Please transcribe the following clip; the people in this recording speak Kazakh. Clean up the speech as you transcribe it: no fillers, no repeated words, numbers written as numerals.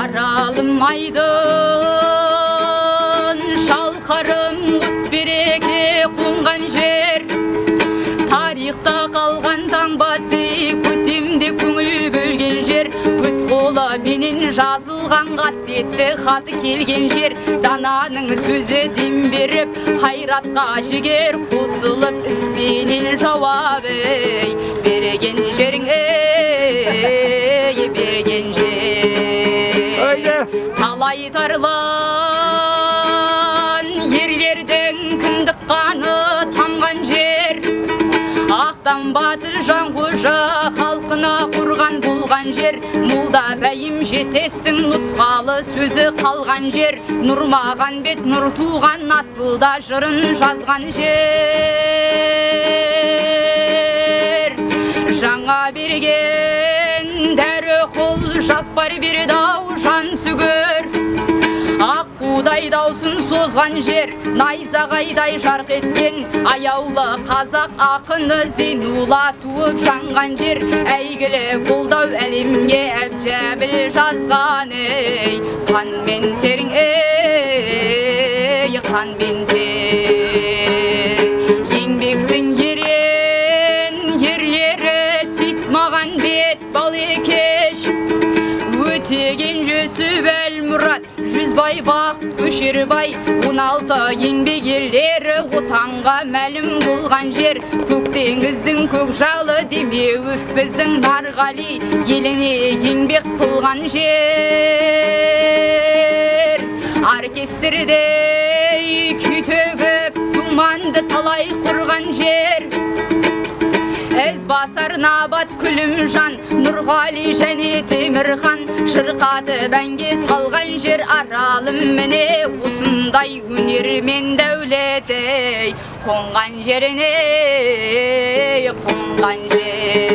Aralım aydın şalqarım береке қонған жер, тарихта қалған таңбасы көсемде көңіл бөлген жер, өз қолы менен жазылған қасиетті хаты келген жер, дананың сөзі дем беріп қайратқа жігер қосылып іспенен жауап берген жерің берген жер. Талай тарлан ерлердің кіндік қаны тамған жер, ақтан батыр Жанқожа халқына құрған болған жер, молда бәйім жетестің нұсқалы сөзі қалған жер, Нұрмағанбет нұр туған асылда жырын жазған жер. Жаңа берген дәрі қол жаппар берді ау жан сүгір, аққудай даусын созған жер, найзағайдай жарқ еткен аяулы қазақ ақыны Зейнулла туып жанған жер, әйгілі қолдау әлемге әбжәбіл жазған қан мен терің қан мен тер. Еңбектің ерен ерлері Сейтмағанбет Балекеш, Өтеген Жүсіп Әлмұрат, Жүзбай Бақыт Көшербай, 16 еңбек ерлері отанға мәлім болған жер, Көктеңіздің көкжалы Демеуов біздің Нарғали еліне еңбек қылған жер. Оркестрде күй төгіп думанды талай құрған жер, Әзбасар Набат Күлімжан, Нұрғали және Темірхан, шырқаты бәнге салған жер. Аралым міне осындай өнермен дәулеті қонған жеріне қонған жер.